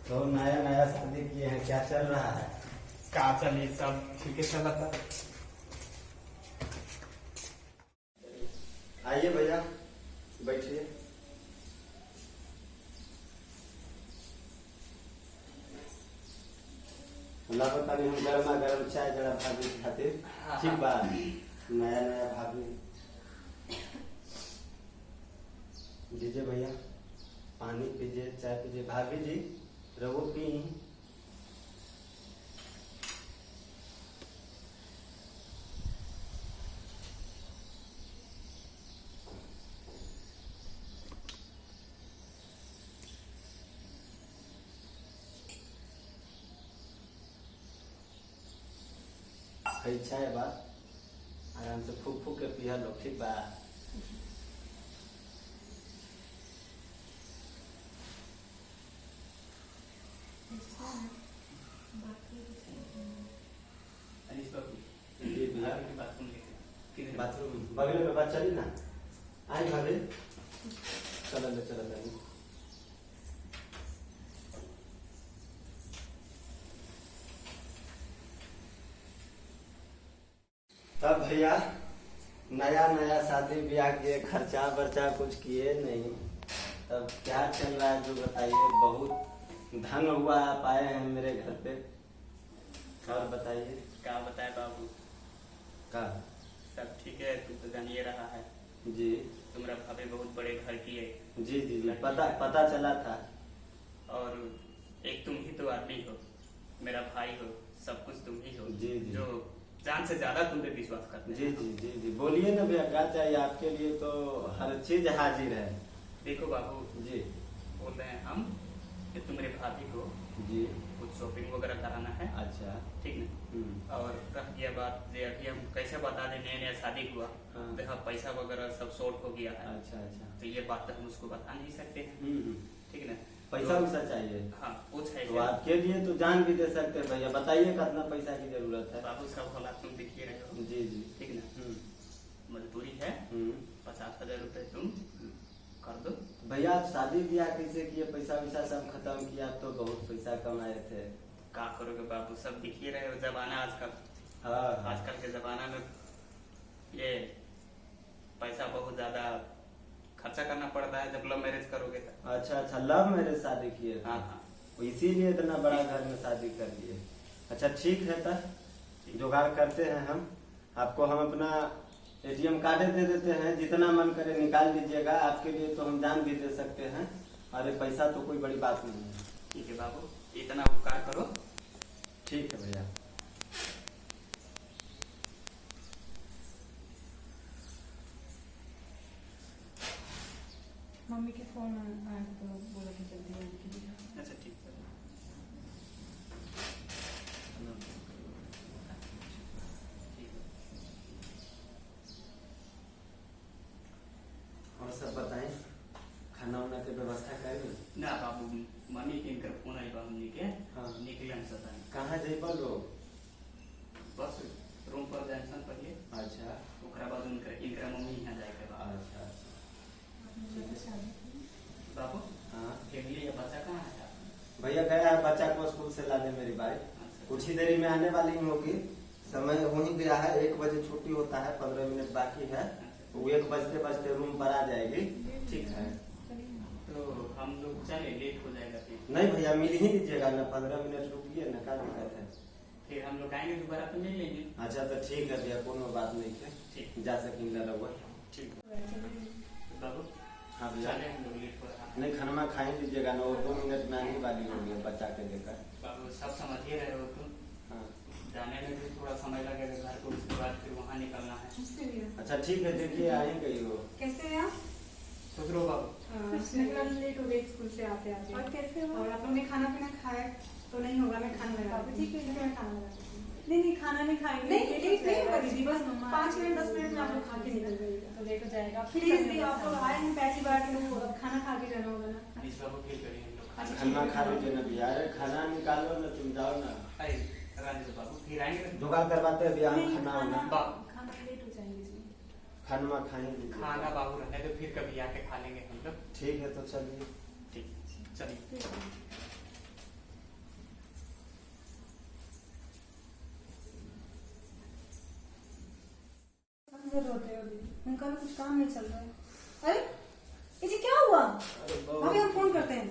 तो नया नया शादी किए हैं, क्या चल रहा है? का चली सब ठीक है चला था। आइए भैया बैठिए। अल्लाह पता नहीं, हम गर्मा गर्म चाय जरा भाभी के खातिर। ठीक बात, नया नया भाभी दीजिए भैया, पानी पीजिए, चाय पीजिए। भाभी जी रहो पी। अच्छा है बात, आराम से फूक फूक के पिया लो। ठीक बा। बाथरूम बगल में बात चली ना। आई भाभी, चल तब भैया नया नया शादी ब्याह किए, खर्चा बर्चा कुछ किए नहीं, तब क्या चल रहा है जो बताइए। बहुत धन हुआ आप आए हैं मेरे घर पे, और बताइए। क्या बताए बाबू, का सब ठीक है। तू तो जानिए रहा है जी। तुम्हारा भाभी बहुत बड़े घर की है। जी जी जी, पता चला था। और एक तुम ही तो आदमी हो, मेरा भाई हो, सब कुछ तुम ही हो। जी जी, जो जान से ज्यादा तुम पे विश्वास करते जी हैं। जी जी जी, बोलिए ना भैया, क्या चाहिए आपके लिए? तो हर चीज हाजिर है। देखो बाबू जी बोल रहे हैं हम कि तुम्हारे भाभी को जी। कुछ शॉपिंग वगैरह कराना है। अच्छा। ठीक ना। और रह गया बात जे अभी हम कैसे बता दें, नया नया शादी हुआ। हाँ। देखा पैसा वगैरह सब शॉर्ट हो गया है। अच्छा अच्छा। तो ये बात तो हम उसको बता नहीं सकते हैं। ठीक ना। पैसा वैसा चाहिए? हाँ कुछ है। तो आपके लिए तो जान भी दे सकते हैं भैया, बताइए कितना पैसा की जरूरत है। बाबू सब हालात तुम देखिए रहे हो। जी जी। ठीक ना। मजबूरी है, 50,000 रुपए तुम कर दो। भैया आप शादी ब्याह कैसे किए, पैसा वैसा सब खत्म किया, आप तो बहुत पैसा कमाए थे। क्या करोगे बाबू, सब देखिए रहे हो जमाना आजकल। हाँ आजकल के जमाना में ये पैसा बहुत ज्यादा खर्चा करना पड़ता है जब लव मैरिज करोगे तो। अच्छा अच्छा, लव मैरिज शादी किए थे। हाँ हाँ, इसीलिए इतना बड़ा घर में शादी कर लिए। अच्छा ठीक है, तब जुगाड़ करते हैं हम। आपको हम अपना एटीएम कार्ड दे देते हैं, जितना मन करे निकाल लीजिएगा। आपके लिए तो हम जान भी दे सकते हैं, अरे पैसा तो कोई बड़ी बात नहीं है। ठीक है बाबू, इतना उपकार करो। ठीक है भैया। मम्मी के फोन आया तो बोला कि जल्दी आने के लिए। अच्छा ठीक है। और सब बताएं, खाना वाना की व्यवस्था करें ना बाबू, मम्मी के इनकर फोन आई बा हमनी के। हाँ। निकले हम सब। कहाँ जेबा लोग? बस रूम पर जंक्शन पर ये। अच्छा ओकरा बाद इनकर मम्मी यहाँ जाए के बाद। अच्छा। बाबू हाँ फैमिली या बच्चा कहाँ है? भैया गया है बच्चा को स्कूल से लाने मेरी बाइक, कुछ ही देरी में आने वाली होगी। समय हो ही गया है, 1 बजे छुट्टी होता है, 15 मिनट बाकी है। वो 1 बजते बजते रूम पर आ जाएगी। ठीक है, तो हम लोग चले, लेट हो जाएगा फिर। नहीं भैया मिल ही लीजिएगा ना, 15 मिनट रुकिए ना, क्या दिक्कत है? फिर हम लोग आएंगे दोबारा तो मिल लेंगे। अच्छा तो ठीक है भैया, कोनो बात नहीं है। ठीक, जा सकेंगे रहुआ। ठीक बाबू। हाँ भैया, चले हम लोग, लेट हो रहा है। नहीं खाना खा ही लीजिएगा ना, वो 2 मिनट में आने वाली होगी बच्चा के लेकर। बाबू सब समझ ही रहे हो तुम। हाँ जाने में भी थोड़ा समय लगेगा घर को, उसके बाद फिर वहाँ निकलना है। अच्छा ठीक है, देखिए आएंगे ही वो। कैसे हैं आप? खुश रहो बाबू। लेट हो गई स्कूल से आते आते। और कैसे हो? और आप लोग ने खाना पीना खाया तो नहीं होगा, मैं खाना लगा दूँ। ठीक है, मैं खाना लगा। नहीं खाना नहीं खाएंगे। नहीं दीदी, बस 5 मिनट 10 मिनट में आप लोग खा के निकल जाइएगा तो लेट हो जाएगा। प्लीज आप लोग आए हैं पहली बार के लोग, अब खाना खा के जाना होगा ना। इस बाबू फिर करेंगे हम लोग। खाना खा लीजिए ना भैया, अरे खाना निकालो ना, तुम जाओ ना। अरे रानी तो बाबू फिर आएंगे। जुगाड़ करवाते हैं भैया, हम नहीं, खाना वाना। खाना लेट हो जाएंगे इसमें। खाना खाएंगे। खाना बाबू रहने तो फिर कभी आके खा लेंगे हम लोग। ठीक है तो चलिए। ठीक, चलिए। वो रोते हैं अभी, उनका भी कुछ काम नहीं चल रहा है। अरे ये जी क्या हुआ? अभी हम फोन करते हैं।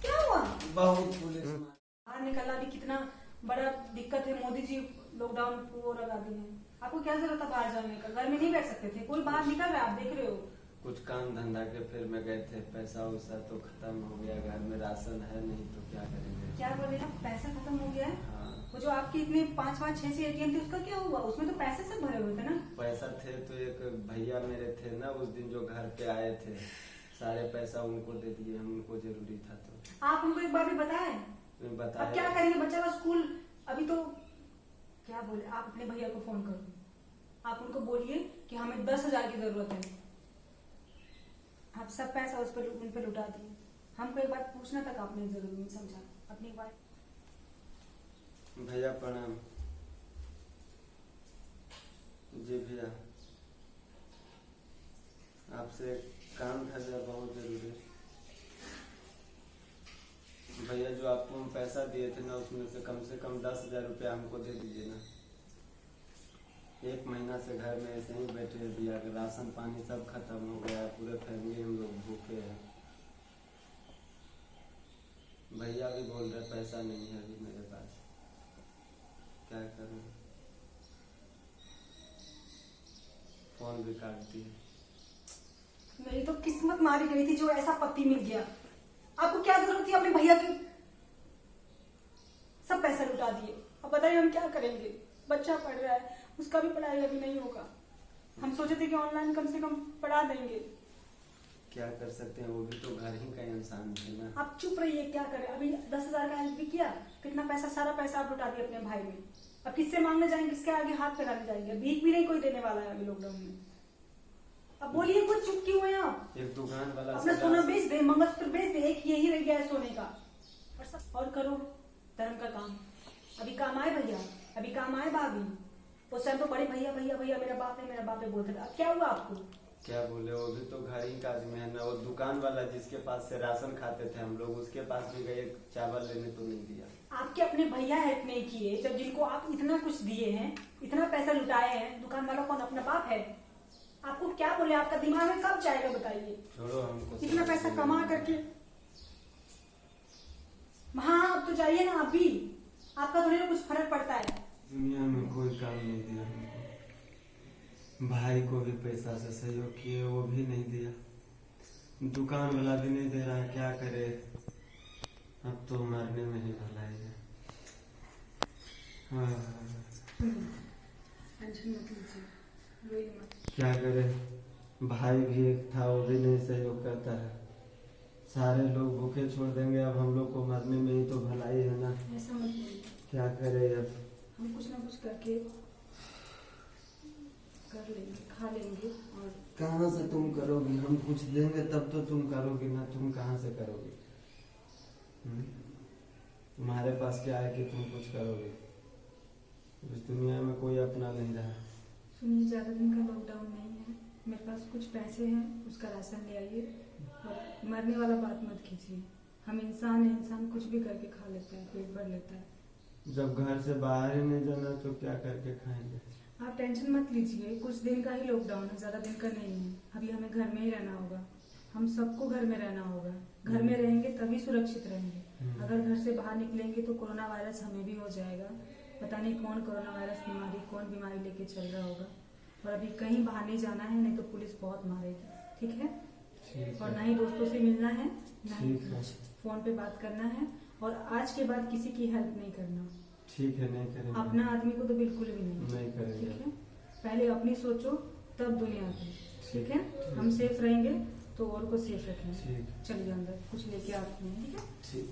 क्या हुआ? बहुत पुलिस बाहर निकलना भी कितना बड़ा दिक्कत है। मोदी जी लॉकडाउन वो लगा दिए हैं। आपको क्या जरूरत है बाहर जाने का? घर में नहीं बैठ सकते थे? कोई बाहर निकल रहा है, आप देख रहे हो। कुछ काम धंधा के फिर में गए थे, पैसा वैसा तो खत्म हो गया, घर में राशन है नहीं तो क्या करेंगे। क्या बोले आप? पैसा खत्म हो गया है? हाँ, वो जो आपके इतने 5-5 6 एटीएम थे उसका क्या हुआ? उसमें तो पैसे सब भरे हुए थे ना। पैसा थे तो एक भैया मेरे थे ना उस दिन जो घर पे आए थे, सारे पैसा उनको दे दिए हम, उनको जरूरी था तो। आप उनको एक बार भी बताए? मैं अब बताया क्या करेंगे? बच्चा का स्कूल अभी तो क्या बोले, आप अपने भैया को फोन करो, आप उनको बोलिए कि हमें 10,000 की जरूरत है। आप सब पैसा उस पर उन पर लुटा दिए। हमको एक बार पूछना तक आपने जरूर नहीं समझा। अपनी बात भैया प्रणाम। जी भैया, आपसे काम था जरा बहुत जरूरी। भैया जो आपको हम पैसा दिए थे ना उसमें से कम 10,000 रुपया हमको दे दीजिए ना। 1 महीना से घर में ऐसे ही बैठे हैं भैया, राशन पानी सब खत्म हो गया, पूरे फैमिली हम लोग भूखे हैं। भैया भी बोल रहे पैसा नहीं है अभी मेरे पास, क्या करूं? फोन भी काट दिए। मेरी तो किस्मत मारी गई थी जो ऐसा पति मिल गया। आपको क्या जरूरत थी अपने भैया की? सब पैसा लुटा दिए। अब बताइए हम क्या करेंगे? बच्चा पढ़ रहा है, उसका भी पढ़ाई अभी नहीं होगा। हम सोचे थे कि ऑनलाइन कम से कम पढ़ा देंगे। क्या कर सकते हैं, वो भी तो घर ही का इंसान थे ना। आप चुप रहिए, क्या करें? अभी 10,000 का हेल्प भी किया, कितना पैसा, सारा पैसा आप लुटा दिए अपने भाई में। अब किससे मांगने जाएंगे? किसके आगे हाथ फैलाने जाएंगे? भीख भी नहीं कोई देने वाला है अभी लॉकडाउन में। अब बोलिए, कुछ चुप क्यों है आप? एक दुकान वाला अपना सोना बेच दे, मंगलसूत्र बेच दे, एक यही रह गया है सोने का। और करो धर्म का काम। अभी काम आए भैया, अभी काम आए भाभी। उस टाइम तो बड़े भैया भैया भैया मेरा बाप है बोलते थे। अब क्या हुआ आपको? क्या बोले, वो भी तो घर ही का आदमी है ना। वो दुकान वाला जिसके पास से राशन खाते थे हम लोग, उसके पास भी गए चावल लेने तो नहीं दिया। आपके अपने भैया हेल्प नहीं किए जब जिनको आप इतना कुछ दिए हैं, इतना पैसा लुटाए हैं। दुकान वाला कौन अपना बाप है? आपको क्या बोले? आपका दिमाग में कब जाएगा बताइए? छोड़ो हमको, इतना पैसा कमा करके। हाँ अब तो जाइए ना, आप भी। आपका थोड़ी ना कुछ फर्क पड़ता है। दुनिया में कोई काम नहीं दिया हमको। भाई को भी पैसा से सहयोग किए, वो भी नहीं दिया। दुकान वाला भी नहीं दे रहा है, क्या करे? अब तो मरने में ही भलाई है। टेंशन मत लीजिए, रोइए मत। क्या करे, भाई भी एक था, वो भी नहीं सहयोग करता है। सारे लोग भूखे छोड़ देंगे, अब हम लोग को मरने में ही तो भलाई है ना। ऐसा मत बोलिए। क्या करे अब? हम कुछ ना कुछ करके कर लेंगे, खा लेंगे। और कहाँ से तुम करोगी? हम कुछ देंगे तब तो तुम करोगी ना, तुम कहाँ से करोगी? तुम्हारे पास क्या है कि तुम कुछ करोगे? इस दुनिया में कोई अपना नहीं रहा। सुनिए, ज्यादा दिन का लॉकडाउन नहीं है, मेरे पास कुछ पैसे हैं, उसका राशन ले आइए। और मरने वाला बात मत कीजिए। हम इंसान हैं, इंसान कुछ भी करके खा लेता है, पेट भर लेता है। जब घर से बाहर ही नहीं जाना तो क्या करके खाएंगे? आप टेंशन मत लीजिए, कुछ दिन का ही लॉकडाउन है, ज्यादा दिन का नहीं है। अभी हमें घर में ही रहना होगा, हम सबको घर में रहना होगा। घर में रहेंगे तभी सुरक्षित रहेंगे। अगर घर से बाहर निकलेंगे तो कोरोना वायरस हमें भी हो जाएगा। पता नहीं कौन कोरोना वायरस बीमारी, कौन बीमारी लेके चल रहा होगा। और अभी कहीं बाहर नहीं जाना है, नहीं तो पुलिस बहुत मारेगी। ठीक है? और ना ही दोस्तों से मिलना है, ना ही फोन पे बात करना है। और आज के बाद किसी की हेल्प नहीं करना। ठीक है, नहीं करेंगे। अपना आदमी को तो बिल्कुल भी नहीं करेंगे। ठीक है? पहले अपनी सोचो तब दुनिया की। ठीक है? हम सेफ रहेंगे तो और को सेफ रखेंगे। चलिए अंदर कुछ लेके आते हैं। ठीक है? ठीक।